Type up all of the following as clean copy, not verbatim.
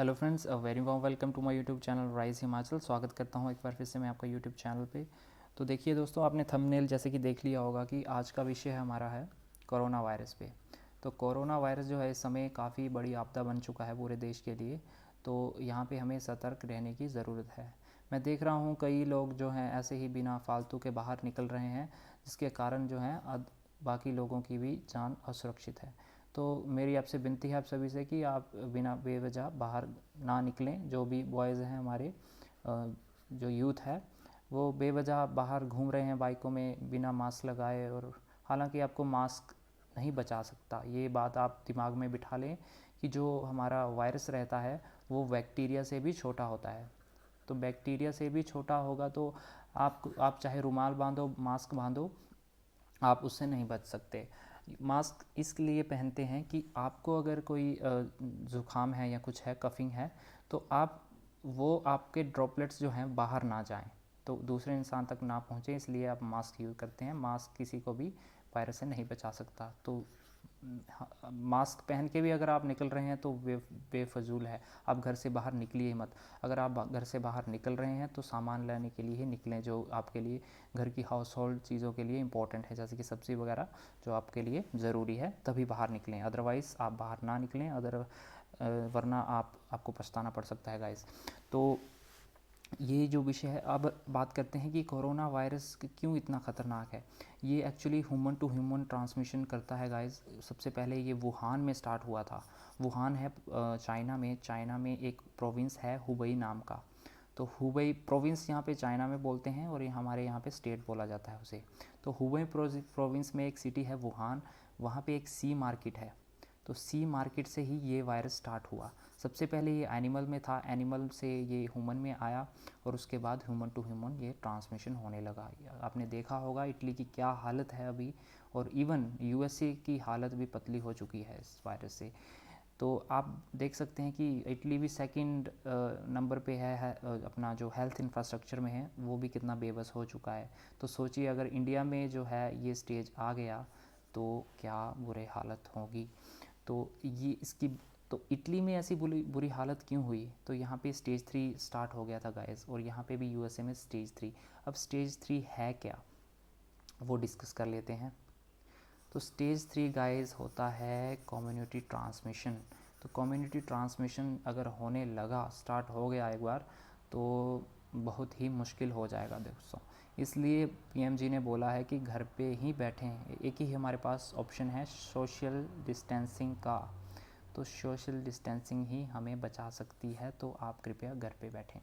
Hello friends, very warm welcome to my YouTube channel rise Himachal. स्वागत करता हूं एक बार फिर से मैं आपका यूट्यूब चैनल पे। तो देखिए दोस्तों, आपने थंबनेल जैसे कि देख लिया होगा कि आज का विषय हमारा है कोरोना वायरस पे। तो कोरोना वायरस जो है इस समय काफ़ी बड़ी आपदा बन चुका है पूरे देश के लिए। तो यहाँ पे हमें सतर्क रहने की ज़रूरत है। मैं देख रहा हूँ कई लोग जो हैं ऐसे ही बिना फालतू के बाहर निकल रहे हैं, जिसके कारण जो है बाकी लोगों की भी जान असुरक्षित है। तो मेरी आपसे विनती है आप सभी से कि आप बिना बेवजह बाहर ना निकलें। जो भी बॉयज़ हैं हमारे, जो यूथ है वो बेवजह बाहर घूम रहे हैं बाइकों में बिना मास्क लगाए। और हालांकि आपको मास्क नहीं बचा सकता, ये बात आप दिमाग में बिठा लें कि जो हमारा वायरस रहता है वो बैक्टीरिया से भी छोटा होता है। तो बैक्टीरिया से भी छोटा होगा तो आप चाहे रुमाल बांधो, मास्क बांधो, आप उससे नहीं बच सकते। मास्क इसलिए पहनते हैं कि आपको अगर कोई ज़ुकाम है या कुछ है, कफिंग है, तो वो आपके ड्रॉपलेट्स जो हैं बाहर ना जाएं, तो दूसरे इंसान तक ना पहुंचे, इसलिए आप मास्क यूज़ करते हैं। मास्क किसी को भी वायरस से नहीं बचा सकता। तो मास्क पहन के भी अगर आप निकल रहे हैं तो बेफजूल है। आप घर से बाहर निकलिए ही मत। अगर आप घर से बाहर निकल रहे हैं तो सामान लेने के लिए ही निकलें जो आपके लिए घर की हाउस होल्ड चीज़ों के लिए इंपॉर्टेंट है, जैसे कि सब्ज़ी वगैरह जो आपके लिए ज़रूरी है, तभी बाहर निकलें। अदरवाइज़ आप बाहर ना निकलें, वरना आपको पछताना पड़ सकता है गाइस। तो ये जो विषय है, अब बात करते हैं कि कोरोना वायरस क्यों इतना ख़तरनाक है। ये actually human to human transmission करता है गाइस। सबसे पहले ये वुहान में स्टार्ट हुआ था। वुहान है चाइना में एक प्रोविंस है हुबई नाम का। तो हुबई प्रोविंस यहाँ पे चाइना में बोलते हैं और ये हमारे यहाँ पे स्टेट बोला जाता है उसे। तो हुबई प्रोविंस में एक सिटी है वुहान, वहाँ पे एक सी मार्केट है। तो सी मार्केट से ही ये वायरस स्टार्ट हुआ। सबसे पहले ये एनिमल में था, एनिमल से ये ह्यूमन में आया और उसके बाद ह्यूमन टू ह्यूमन ये ट्रांसमिशन होने लगा। आपने देखा होगा इटली की क्या हालत है अभी, और इवन यूएसए की हालत भी पतली हो चुकी है इस वायरस से। तो आप देख सकते हैं कि इटली भी सेकंड नंबर पे है, अपना जो हेल्थ इंफ्रास्ट्रक्चर में है वो भी कितना बेबस हो चुका है। तो सोचिए अगर इंडिया में जो है ये स्टेज आ गया तो क्या बुरे हालत होगी। तो ये इसकी तो इटली में ऐसी बुरी हालत क्यों हुई, तो यहाँ पे स्टेज 3 स्टार्ट हो गया था गाइस, और यहाँ पे भी यूएसए में स्टेज 3। अब स्टेज 3 है क्या, वो डिस्कस कर लेते हैं। तो स्टेज 3 गाइस होता है कम्युनिटी ट्रांसमिशन। तो कम्युनिटी ट्रांसमिशन अगर होने लगा, स्टार्ट हो गया एक बार, तो बहुत ही मुश्किल हो जाएगा दोस्तों। इसलिए पीएम जी ने बोला है कि घर पे ही बैठें। एक ही हमारे पास ऑप्शन है, सोशल डिस्टेंसिंग का। तो सोशल डिस्टेंसिंग ही हमें बचा सकती है, तो आप कृपया घर पे बैठें।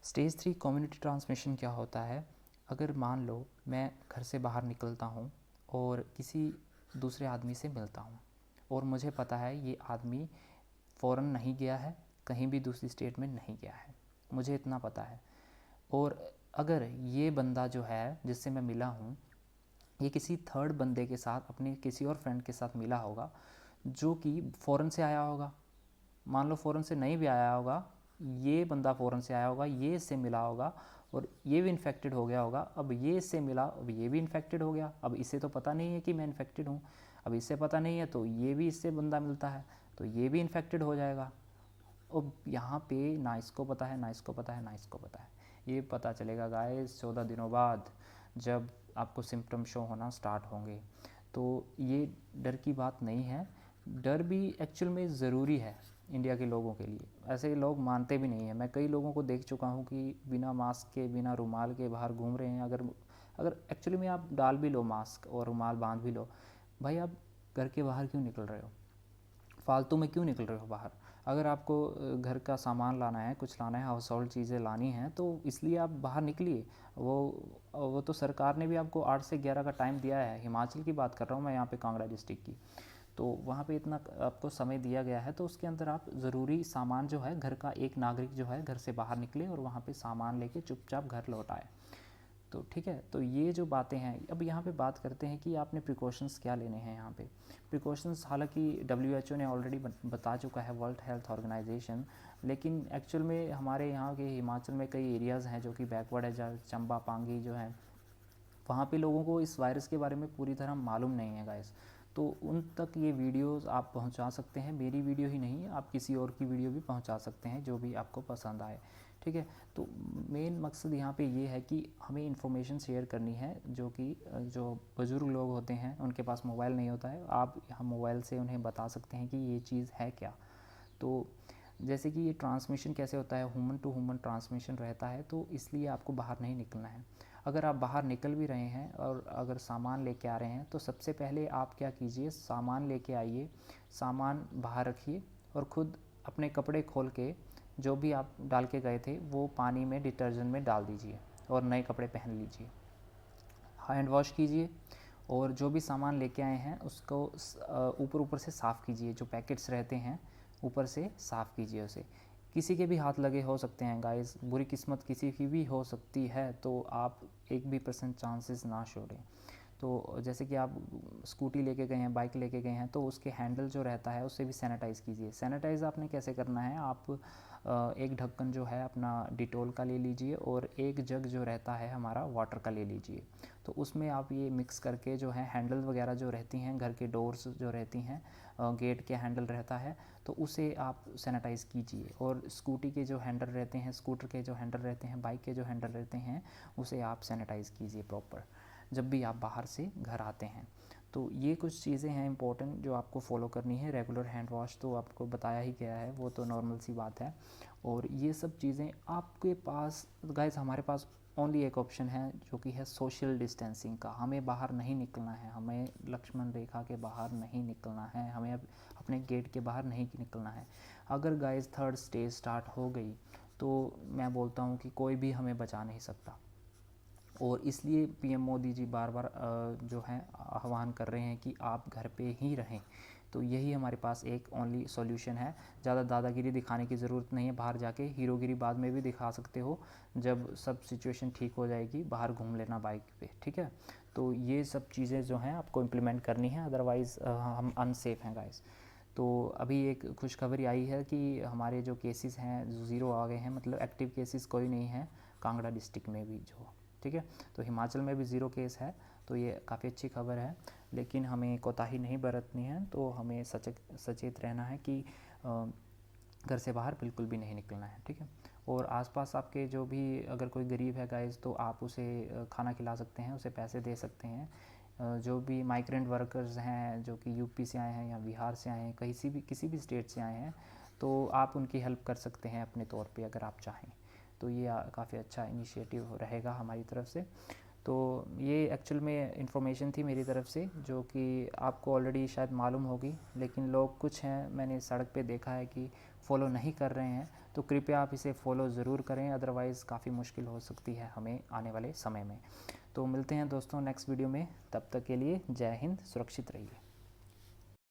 स्टेज 3 कम्युनिटी ट्रांसमिशन क्या होता है। अगर मान लो मैं घर से बाहर निकलता हूँ और किसी दूसरे आदमी से मिलता हूँ, और मुझे पता है ये आदमी फ़ॉरेन नहीं गया है, कहीं भी दूसरी स्टेट में नहीं गया है, मुझे इतना पता है। और अगर ये बंदा जो है जिससे मैं मिला हूँ, ये किसी थर्ड बंदे के साथ, अपने किसी और फ्रेंड के साथ मिला होगा जो कि फ़ॉरेन से आया होगा। मान लो फ़ॉरेन से नहीं भी आया होगा, ये बंदा फ़ॉरेन से आया होगा, ये इससे मिला होगा और ये भी इन्फेक्टेड हो गया होगा। अब ये इससे मिला, अब ये भी इन्फेक्टेड हो गया। अब इसे तो पता नहीं है कि मैं इन्फेक्टेड हूँ, अब इससे पता नहीं है, तो ये भी इससे बंदा मिलता है तो ये भी इन्फेक्टेड हो जाएगा। अब यहाँ पे ना इसको पता है, ना इसको पता है, ना इसको पता है। ये पता चलेगा गाइस 14 दिनों बाद, जब आपको सिम्टम शो होना स्टार्ट होंगे। तो ये डर की बात नहीं है। डर भी एक्चुअल में ज़रूरी है इंडिया के लोगों के लिए। ऐसे लोग मानते भी नहीं हैं। मैं कई लोगों को देख चुका हूँ कि बिना मास्क के, बिना रुमाल के बाहर घूम रहे हैं। अगर अगर एक्चुअली में आप डाल भी लो मास्क और रुमाल बांध भी लो, भाई आप घर के बाहर क्यों निकल रहे हो, फालतू में क्यों निकल रहे हो बाहर। अगर आपको घर का सामान लाना है, कुछ लाना है, हाउस होल्ड चीज़ें लानी हैं, तो इसलिए आप बाहर निकलिए। वो तो सरकार ने भी आपको 8 से 11 का टाइम दिया है। हिमाचल की बात कर रहा हूँ मैं, यहाँ पे कांगड़ा डिस्ट्रिक्ट की। तो वहाँ पे इतना आपको समय दिया गया है, तो उसके अंदर आप ज़रूरी सामान जो है, घर का एक नागरिक जो है घर से बाहर निकले और वहाँ पे सामान लेके चुपचाप घर लौट आए। तो ठीक है, तो ये जो बातें हैं, अब यहाँ पे बात करते हैं कि आपने प्रिकॉशंस क्या लेने हैं। यहाँ पे प्रिकॉशंस हालांकि WHO ने ऑलरेडी बता चुका है, वर्ल्ड हेल्थ ऑर्गेनाइजेशन। लेकिन एक्चुअल में हमारे यहाँ के हिमाचल में कई एरियाज़ हैं जो कि बैकवर्ड है, जहाँ चंबा पांगी जो है, वहाँ पे लोगों को इस वायरस के बारे में पूरी तरह मालूम नहीं है गाइस। तो उन तक ये वीडियोस आप पहुंचा सकते हैं। मेरी वीडियो ही नहीं, आप किसी और की वीडियो भी पहुंचा सकते हैं जो भी आपको पसंद आए, ठीक है। तो मेन मकसद यहाँ पे ये है कि हमें इन्फॉर्मेशन शेयर करनी है, जो कि जो बुज़ुर्ग लोग होते हैं उनके पास मोबाइल नहीं होता है, आप हम मोबाइल से उन्हें बता सकते हैं कि ये चीज़ है क्या। तो जैसे कि ये ट्रांसमिशन कैसे होता है, ह्यूमन टू ह्यूमन ट्रांसमिशन रहता है, तो इसलिए आपको बाहर नहीं निकलना है। अगर आप बाहर निकल भी रहे हैं और अगर सामान लेके आ रहे हैं, तो सबसे पहले आप क्या कीजिए, सामान लेके आइए, सामान बाहर रखिए और ख़ुद अपने कपड़े खोल के जो भी आप डाल के गए थे वो पानी में डिटर्जेंट में डाल दीजिए और नए कपड़े पहन लीजिए। हैंड वॉश कीजिए और जो भी सामान लेके आए हैं उसको ऊपर से साफ़ कीजिए, जो पैकेट्स रहते हैं ऊपर से साफ़ कीजिए उसे। किसी के भी हाथ लगे हो सकते हैं गाइस, बुरी किस्मत किसी की भी हो सकती है, तो आप 1% चांसेस ना छोड़ें। तो जैसे कि आप स्कूटी लेके गए हैं, बाइक लेके गए हैं, तो उसके हैंडल जो रहता है उससे भी सैनिटाइज़ कीजिए। सैनिटाइज़ आपने कैसे करना है, आप एक ढक्कन जो है अपना डिटोल का ले लीजिए और एक जग जो रहता है हमारा वाटर का ले लीजिए। तो उसमें आप ये मिक्स करके जो है हैंडल वगैरह जो रहती हैं, घर के डोर्स जो रहती हैं, गेट के हैंडल रहता है, तो उसे आप सैनिटाइज़ कीजिए। और स्कूटी के जो हैंडल रहते हैं, स्कूटर के जो हैंडल रहते हैं, बाइक के जो हैंडल रहते हैं, उसे आप सैनिटाइज़ कीजिए प्रॉपर जब भी आप बाहर से घर आते हैं। तो ये कुछ चीज़ें हैं इंपॉर्टेंट जो आपको फॉलो करनी है। रेगुलर हैंड वॉश तो आपको बताया ही गया है, वो तो नॉर्मल सी बात है। और ये सब चीज़ें आपके पास गाइस, हमारे पास ओनली एक ऑप्शन है जो कि है सोशल डिस्टेंसिंग का। हमें बाहर नहीं निकलना है, हमें लक्ष्मण रेखा के बाहर नहीं निकलना है, हमें अब अपने गेट के बाहर नहीं निकलना है। अगर गाइस 3rd स्टेज स्टार्ट हो गई तो मैं बोलता हूँ कि कोई भी हमें बचा नहीं सकता। और इसलिए पीएम मोदी जी बार बार जो है आह्वान कर रहे हैं कि आप घर पे ही रहें। तो यही हमारे पास एक ओनली सॉल्यूशन है। ज़्यादा दादागिरी दिखाने की ज़रूरत नहीं है, बाहर जाके हीरोगिरी बाद में भी दिखा सकते हो, जब सब सिचुएशन ठीक हो जाएगी बाहर घूम लेना बाइक पे, ठीक है। तो ये सब चीज़ें जो हैं आपको इम्प्लीमेंट करनी है, अदरवाइज़ हम अनसेफ हैं गाइस। तो अभी एक खुशखबरी आई है कि हमारे जो केसेस हैं 0 आ गए हैं, मतलब एक्टिव केसेस कोई नहीं है कांगड़ा डिस्ट्रिक्ट में भी जो, ठीक है। तो हिमाचल में भी 0 केस है, तो ये काफ़ी अच्छी खबर है। लेकिन हमें कोताही नहीं बरतनी है, तो हमें सचेत रहना है कि घर से बाहर बिल्कुल भी नहीं निकलना है, ठीक है। और आसपास आपके जो भी अगर कोई गरीब है गाइस, तो आप उसे खाना खिला सकते हैं, उसे पैसे दे सकते हैं। जो भी माइग्रेंट वर्कर्स हैं जो कि यूपी से आए हैं या बिहार से आए हैं, किसी भी स्टेट से आए हैं, तो आप उनकी हेल्प कर सकते हैं अपने तौर पे अगर आप चाहें। तो ये काफ़ी अच्छा इनिशिएटिव रहेगा हमारी तरफ से। तो ये एक्चुअल में इन्फॉर्मेशन थी मेरी तरफ से, जो कि आपको ऑलरेडी शायद मालूम होगी, लेकिन लोग कुछ हैं मैंने सड़क पे देखा है कि फॉलो नहीं कर रहे हैं। तो कृपया आप इसे फॉलो ज़रूर करें, अदरवाइज़ काफ़ी मुश्किल हो सकती है हमें आने वाले समय में। तो मिलते हैं दोस्तों नेक्स्ट वीडियो में, तब तक के लिए जय हिंद, सुरक्षित रहिए।